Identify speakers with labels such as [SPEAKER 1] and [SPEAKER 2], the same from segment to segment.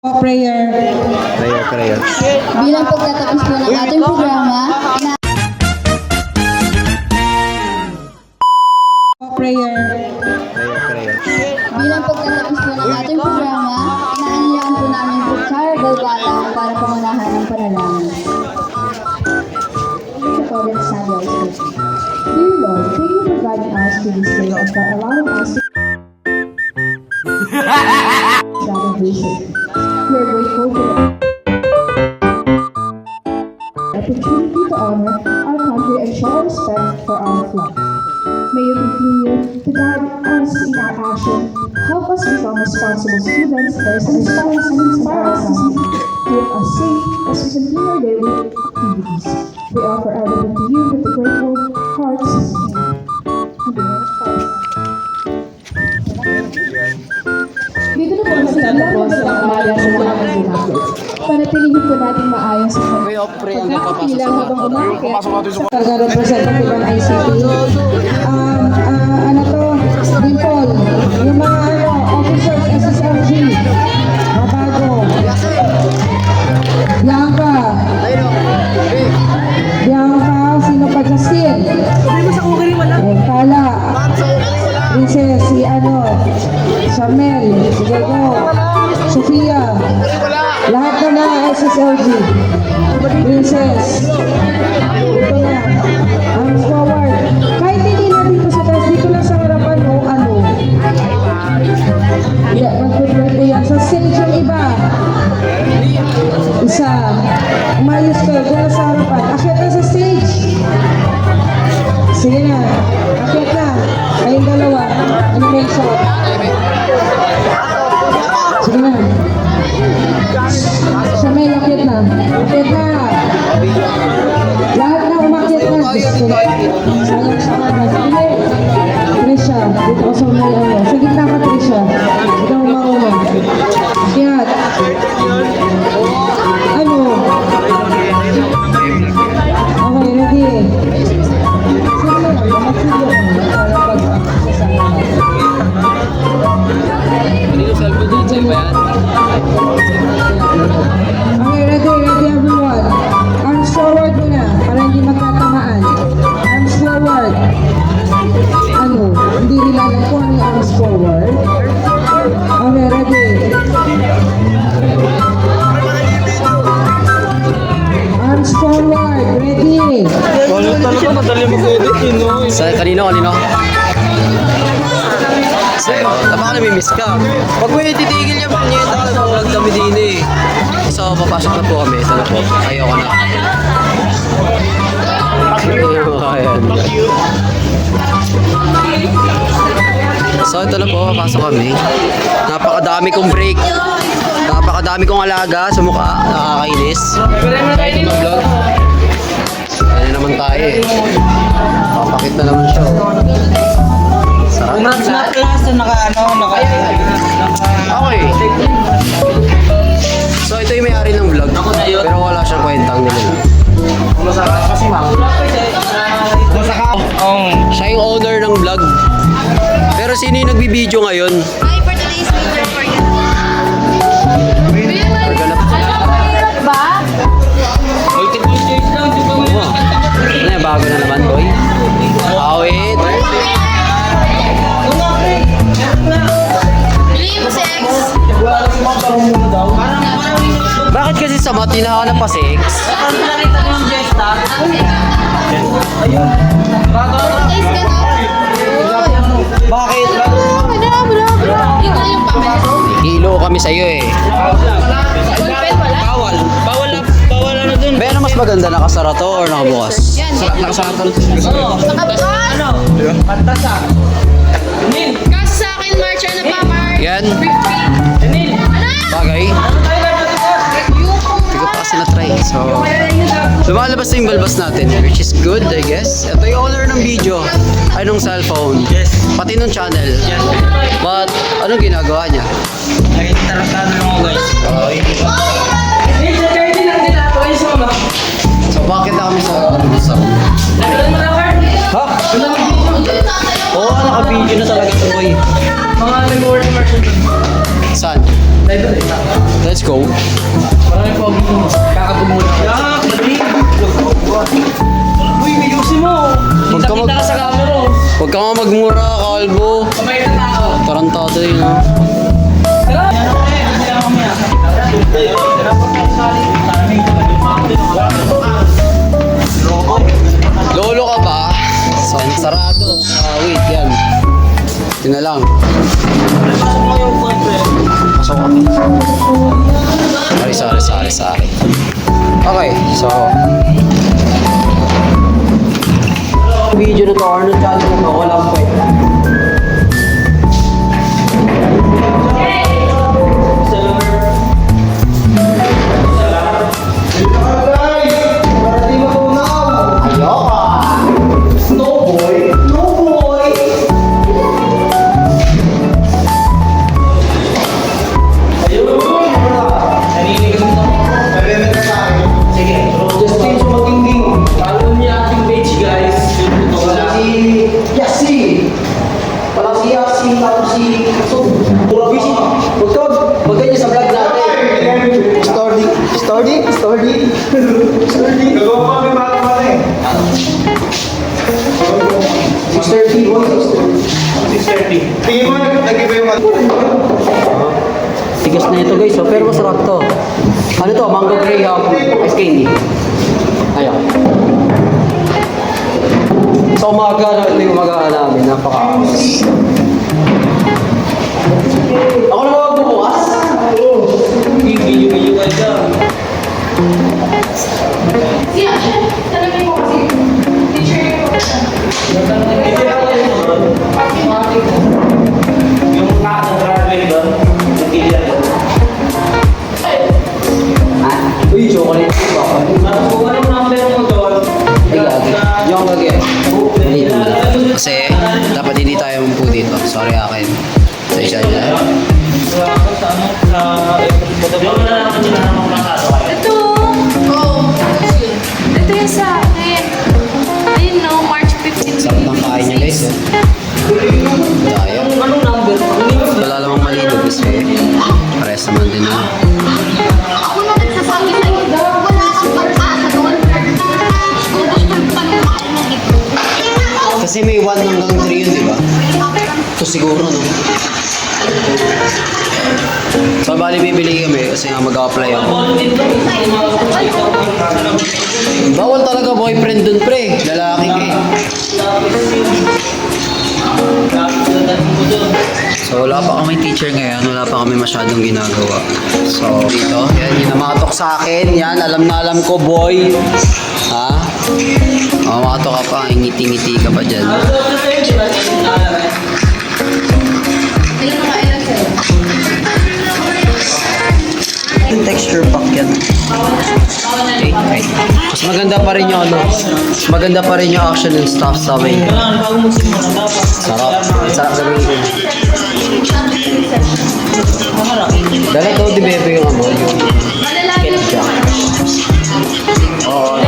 [SPEAKER 1] Prayer.
[SPEAKER 2] Bilang pagtatapos po ng ating programa,
[SPEAKER 1] Prayer.
[SPEAKER 2] bilang pagtatapos po ng ating programa, inaanyayahan po namin po Char Galgata para pangunahan ng panalangin. Father Samuel speaking. Dear Lord, thank you for guiding us to this day and for allowing us to celebration. We are grateful for the opportunity to honor our country and show our respect for our flag. May you continue to guide us in our action, help us become responsible students, and inspire us keep us safe as we continue our daily activities. We offer everything to you with the grateful hearts. Dito na po magsimulan ng umaga sa mga mag-umaga. Panatilihin po natin maayos sa pagkakapila habang umakit sa representative ng ICT. Ano to? Dimple. Yung mga officers, SSLG. Mabago. Bianca. Sino pa Justin? Kala. Princess, si Shamel, si Diego, Sofia, lahat na mga SSLG. Princess, ito na, ang forward. Kahit hindi na dito sa taas, dito lang sa harapan mo, mag-birthday yan. Sa stage yung iba. Isa, umayos ka, doon sa harapan. Akyat na sa stage. Sige na, akyat na. Kayong dalawa, animation. Sige na. Siya may akyat na. Akyat na. Lahat na umakyat na. Sayang sa mga. Sige. Trisha, dito ko sa may sa gitna ka, Trisha. Ikaw mauna. Akyat. Okay, ready. Okay, ready everyone. Arms forward muna para hindi magtatamaan. Arms forward. Hindi nila alam kung ano yung arms forward. Okay, ready. Arms forward, ready.
[SPEAKER 3] Wala talaga madali mag-edit yun, no? Kanino? Sa'yo, baka namimiss ka. Pag may titigil niya, panyeta ka, nagdami din eh. So, papasok na po kami. Ito na po. Ayoko na. Ayan. So, ito na po. Papasok kami. Napakadami kong break. Napakadami kong alaga sa mukha. Nakakainis. Ito na vlog. Ayan naman tayo eh. Papakit na naman siya.
[SPEAKER 1] Sa class na
[SPEAKER 3] Okay. So ito yung may-ari ng vlog. Pero wala siyang kwentang nila. Siya yung owner ng vlog. Pero sino yung nagbibideo ngayon?
[SPEAKER 2] Hi for today's video for you. Ba?
[SPEAKER 3] Multiple choice lang. Ano yung bago na naman, boy? Awit. Bakit kasi sa mat hinahanap pa sex? Bakit? Hilo kami sa'yo eh. Bawal ano dun. Pero mas maganda nakasara to or nakabukas? Nakasara to.
[SPEAKER 2] Kasi sa akin, March, ano pa, March?
[SPEAKER 3] Yan. Bagay. Hindi ko pa kasi na-try. So, lumalabas na yung balbas natin, which is good, I guess. Ito yung owner ng video. Ay, nung cellphone. Yes. Pati nung channel. Yes. But, anong ginagawa niya?
[SPEAKER 1] Nag-interestado lang ako, guys.
[SPEAKER 3] Okay. So, bakit na kami sa... Ha? Oo, naka-video na talaga ito, boy.
[SPEAKER 1] Mga reward merchant.
[SPEAKER 3] Saan? Let's go.
[SPEAKER 1] Marami po ako kakabog mo na. Uy, bilusin mo.
[SPEAKER 3] Huwag ka
[SPEAKER 1] Kita ka sa camera.
[SPEAKER 3] Huwag ka nga magmura, kalbo.
[SPEAKER 1] Kamay na tao.
[SPEAKER 3] Tarantado yun, ha?
[SPEAKER 1] Tara. Yan ako eh. Hindi ako mamaya.
[SPEAKER 3] Lolo ka ba? Sarado. Wait, yan. Yun na lang. Pasok ka. Sorry. Okay, so... video na to, Arnold channel na to, walang pwede. Tigas na ito guys, pero masarap to. Ano to? Mango graham ice candy. Ayan. Sa umaga, ito yung umaga namin. Napaka-amas. Ako na magbubukas? Oo. Video ka dyan.
[SPEAKER 2] Siya, talagang mo kasi teacher yung
[SPEAKER 1] Yung nasa-graduate doon, nagkilihan doon.
[SPEAKER 3] Uy, chocolate ba?
[SPEAKER 1] Kung anong number mo doon,
[SPEAKER 3] Yung gagawin. Kasi dapat hindi tayo mampu dito. Sorry akin. Sa isa niya.
[SPEAKER 2] Ito! Ito yung sa akin. Ayun no, March 15.
[SPEAKER 3] Sarap ng kain niya guys. Daya.
[SPEAKER 1] Anong number?
[SPEAKER 3] Wala lamang malino kasi pares naman din na.
[SPEAKER 4] Ako na nagsasabi sa'yo, wala kang pagkasa doon. Kung gusto mo kami makain ng ito.
[SPEAKER 3] Kasi may 1 hanggang 3 yun, di ba? Ito siguro, no? So, bali bibili kami kasi nga mag-apply ako. Bawal talaga boyfriend dun, pre. Lalaki ka eh. So, wala pa kami teacher ngayon. Wala pa kami masyadong ginagawa. So, dito. Yan, yung namatok sa akin. Yan, alam na alam ko, boy. Ha? Mamatok ka pa. Ngiti-ngiti ka pa dyan. Yung texture pack yan. Okay, right. Mas maganda pa rin yung ano. Mas maganda pa rin yung action and stuff sa way. Sarap. Sarap gawin ko. Dala daw di bebe yung ano. Yung ketchup. Oo.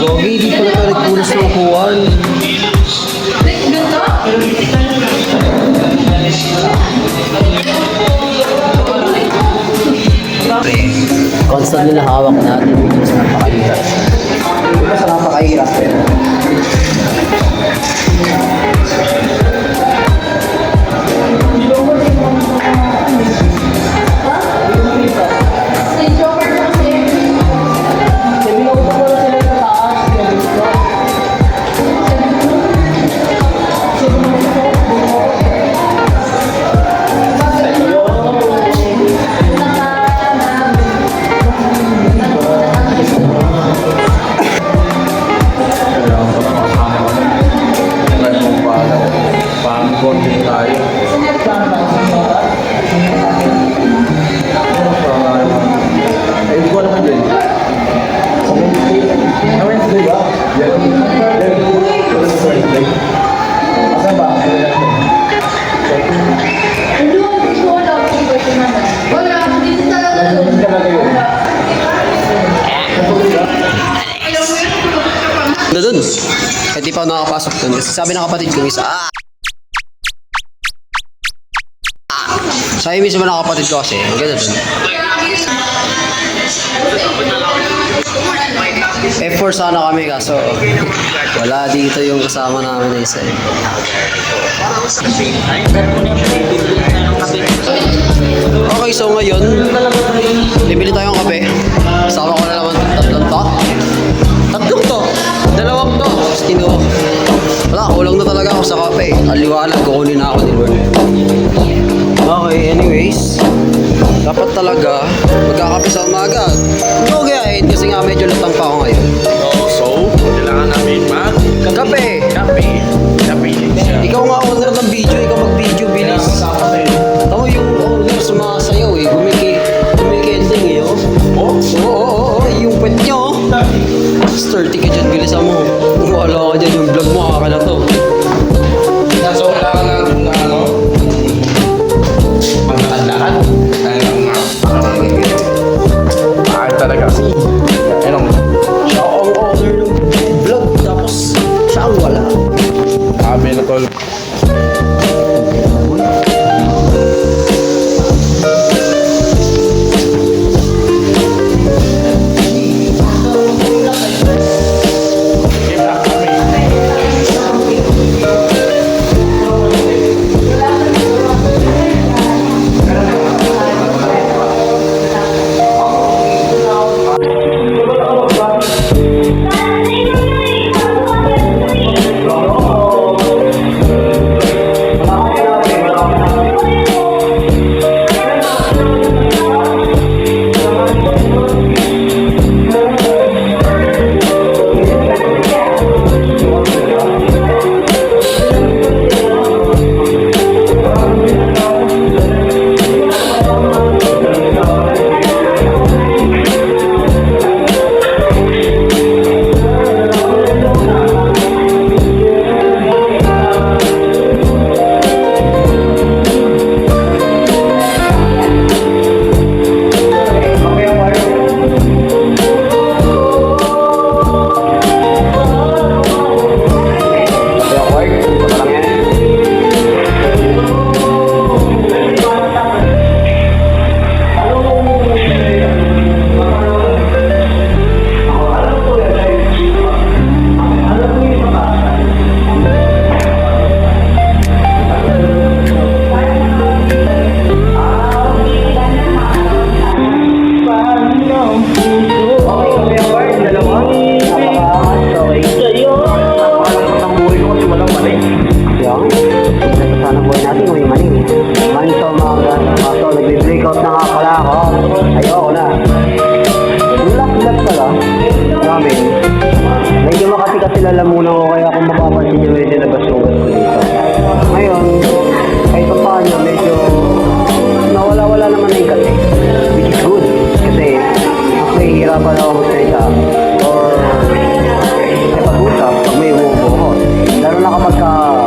[SPEAKER 3] Gogi, di pala tayo nagpunas ng upuan. Pre, constant nila hawak natin which is napakahirap. Mas napakahirap pero. Doon. Kahit di pa ako nakapasok doon. Kasi sabi ng kapatid ko isa, Sa amin mismo ng kapatid ko kasi, ang ganda dun. F4 sana kami kaso wala dito yung kasama namin na isa eh. Okay, so ngayon, bibili tayong kape. Kasama ko na naman tatlong to. Tatlong to. Dalawang to. Tapos kinuha. Wala, kulang na talaga ako sa kape. Aliwanag, kukunin na ako ni Lord. Okay, anyways. Dapat talaga magkakape sa umaga. No gayahin kasi nga medyo lutang pa ako ngayon.
[SPEAKER 1] So, kailangan namin
[SPEAKER 3] Kape!
[SPEAKER 1] kape. Kape din siya.
[SPEAKER 3] Ikaw nga owner ng video, ikaw mag-video, bilis. Tama yung owner sumasayaw eh. Gumikending eh. Oh, oo, yung pet nyo. 30 ka dyan, bilisan mo. Wala ka dyan, yung vlog mo, kaka na to.
[SPEAKER 1] So, kailangan na ano, magtatandaan. Kaya nga, talaga. Ayun,
[SPEAKER 3] Siya ang owner ng vlog, tapos siya ang wala.
[SPEAKER 1] kami na tol.
[SPEAKER 3] Lalamunan ko kaya kung mapapansin nyo medyo nabasugat ko dito. Ngayon, kahit pa paano medyo nawala-wala naman na yung kasi. Which is good. Kasi mas mahihirapan ako magsalita or may pag-usap pag may umubuhot. Lalo na kapag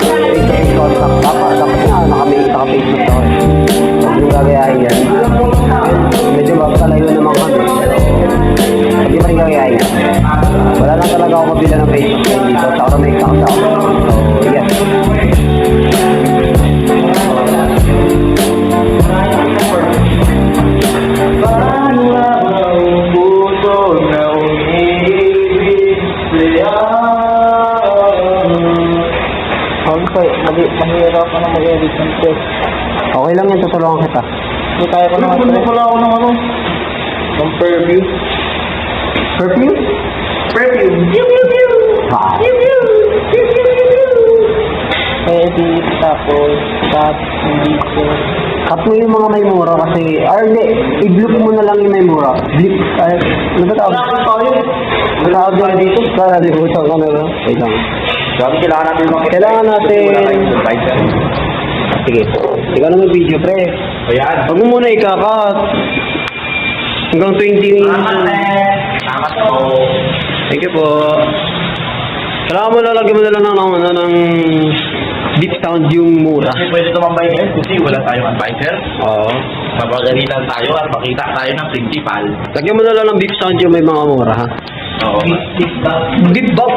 [SPEAKER 3] face-to-face contact, dapat nga naka-Facebook ako. Huwag yung gagayahin yan. Medyo magkalayo naman kami. Hindi pa rin gagayahin. Wala lang talaga ako mabila ng Facebook dito sa Aramay Kaksa. So, yes.
[SPEAKER 5] Mahirap ka na mag-edit ng test.
[SPEAKER 3] Okay lang yan, tutulungan kita.
[SPEAKER 5] Hindi kaya ko naman. Ano pala ako ng ano? Ng perfume.
[SPEAKER 3] Perfume?
[SPEAKER 5] Perfume.
[SPEAKER 3] Wow.
[SPEAKER 5] Edit, tapos, cut, video.
[SPEAKER 3] Cut mo yung mga may mura kasi, or hindi, i-bloop mo na lang yung may mura. Blip, ano ba tawag? Tawag na dito? Nakalimutan ko na lang. Wait lang. Kailangan natin... Sige. Ikaw na mag-video, pre.
[SPEAKER 1] Ayan.
[SPEAKER 3] Huwag mo muna ikakat. Hanggang 20 minutes.
[SPEAKER 1] Salamat po.
[SPEAKER 3] Thank you po. Kailangan mo lalagyan mo na lang ng deep sound yung mura.
[SPEAKER 1] Kasi pwede tumambay ngayon kasi wala tayong advisor.
[SPEAKER 3] Oo.
[SPEAKER 1] Mapagalitan tayo at makita tayo ng principal.
[SPEAKER 3] Lagyan mo na lang ng deep sound yung may mga mura, ha?
[SPEAKER 1] Oo.
[SPEAKER 3] Deep box.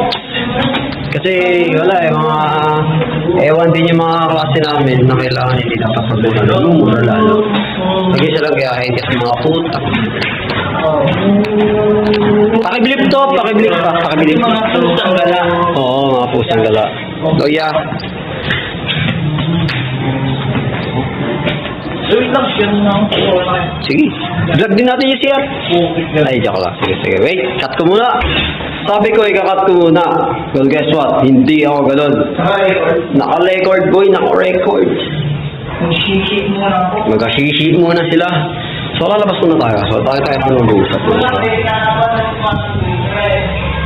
[SPEAKER 3] Kasi wala eh, mga ewan din yung mga klase namin na kailangan hindi napapagunan. Mura lalo. Lagi sila gayahin kasi mga puta. Pakibilip to, pakibilip pa, pakibilip.
[SPEAKER 1] Mga pusang gala.
[SPEAKER 3] Oo, mga pusang gala. Oh yeah.
[SPEAKER 1] Wait lang, yan na.
[SPEAKER 3] Sige. Vlog din natin yung siya. Ay, joke lang. Sige, sige. Wait, cut ko muna. Sabi ko, ikakat ko muna. Well, guess what? Hindi ako ganun. Naka-record, boy. Naka-record.
[SPEAKER 1] Mag-shake muna ako.
[SPEAKER 3] Mag-shishit muna sila. So, lalabas muna tayo. So, tayo pa mag-uusap.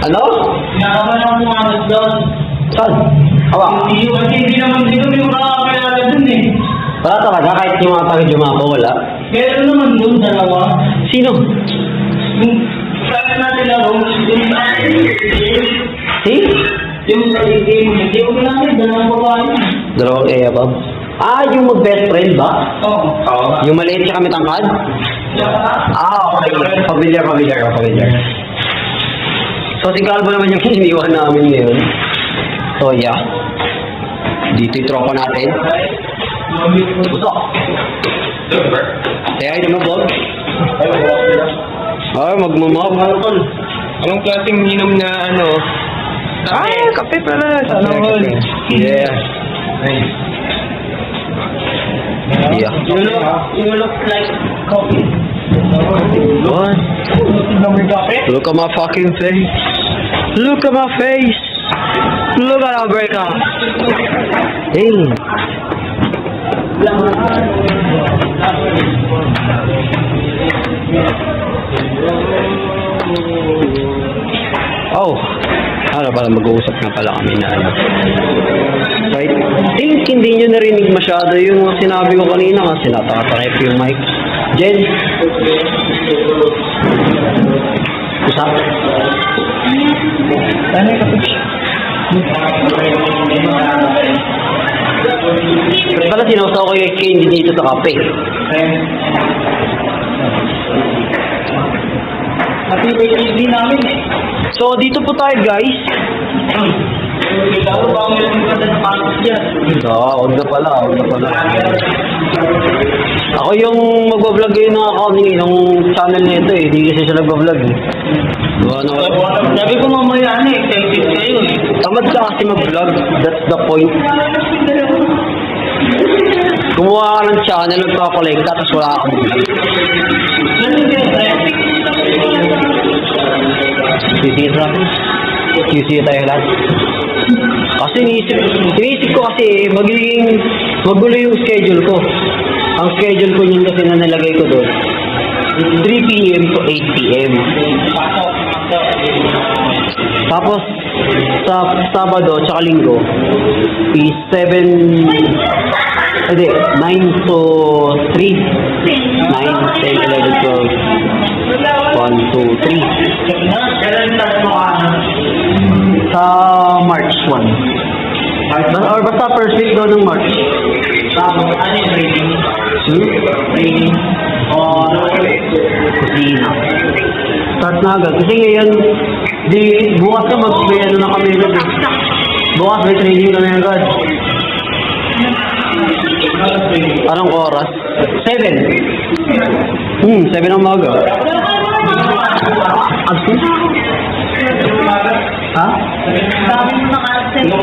[SPEAKER 3] Ano?
[SPEAKER 1] Kinakabahan ako mga doon.
[SPEAKER 3] Saan? Awa.
[SPEAKER 1] Hindi naman dito, may makakakilala dun eh.
[SPEAKER 3] Wala talaga, kahit yung mga pag-jumako, wala.
[SPEAKER 1] Meron naman dun, dalawa.
[SPEAKER 3] Sino?
[SPEAKER 1] Yung saan natin laro,
[SPEAKER 3] Si?
[SPEAKER 1] yung sa game, hindi ko namin, dalawang babae.
[SPEAKER 3] Dalawang Bob. Ah, yung mag-best friend ba?
[SPEAKER 1] Oo.
[SPEAKER 3] Yung maliit siya kami tangkad? Ah, okay. Familiar. So, si Calvo naman yung iniwan namin ngayon. So, yeah. Dito yung tropa natin. Puso. Kaya ito mo, Bob? Ay, magmamap.
[SPEAKER 5] Anong klaseng inom na ano? Ay, kape pala.
[SPEAKER 3] Yeah. Yeah.
[SPEAKER 1] You look like coffee.
[SPEAKER 3] What? Look at my fucking face. Look at my face. Look at our breakup. Hey. Oh. Ano pala, mag-uusap na pala kami na ano. Right? Think hindi nyo narinig masyado yung sinabi ko kanina kasi nataka-type yung mic. Jen? Usap? Pala sinawsaw ko yung candy dito sa kape.
[SPEAKER 1] Pati may TV namin eh.
[SPEAKER 3] So, dito po tayo guys.
[SPEAKER 1] Ikaw ba ang meron ka sa pangit dyan?
[SPEAKER 3] Huwag na pala. Ako yung magbablog ngayon ng account ng channel nito eh. Hindi kasi siya nagbablog eh.
[SPEAKER 1] Sabi ko mamaya ano, excited kayo eh.
[SPEAKER 3] Tamad ka kasi mag-vlog. That's the point. Kumuha ka ng channel, nagpa-collect, tapos wala akong vlog. QC tayo lahat. Kasi iniisip ko kasi magulo yung schedule ko. Ang schedule ko yun kasi na nalagay ko doon. 3 p.m. to 8 p.m. Tapos sa Sabado tsaka Linggo is 9 to 3. 9, 10, 11, 12. 1, 2, 3. Sa March 1. Or basta first week daw ng March.
[SPEAKER 1] Ano yung rating? Rating?
[SPEAKER 3] Kusina. Start na agad. Kasi ngayon, bukas na may ano na kami agad. Bukas may training kami agad. Anong oras? 7. 7 ang maga. Absent? Ha?
[SPEAKER 1] Sabi mo na absent. Ang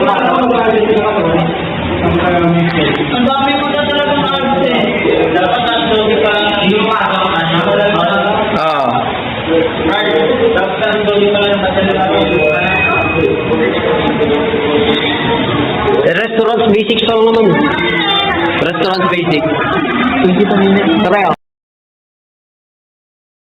[SPEAKER 1] dami mo na talagang absent. Dapat nandun ka yung magawa ka na.
[SPEAKER 3] Ah.
[SPEAKER 1] Dapat nandun ka lang
[SPEAKER 3] Restaurant basics lang naman. Restaurant basic. 20 minutes. Sabayo.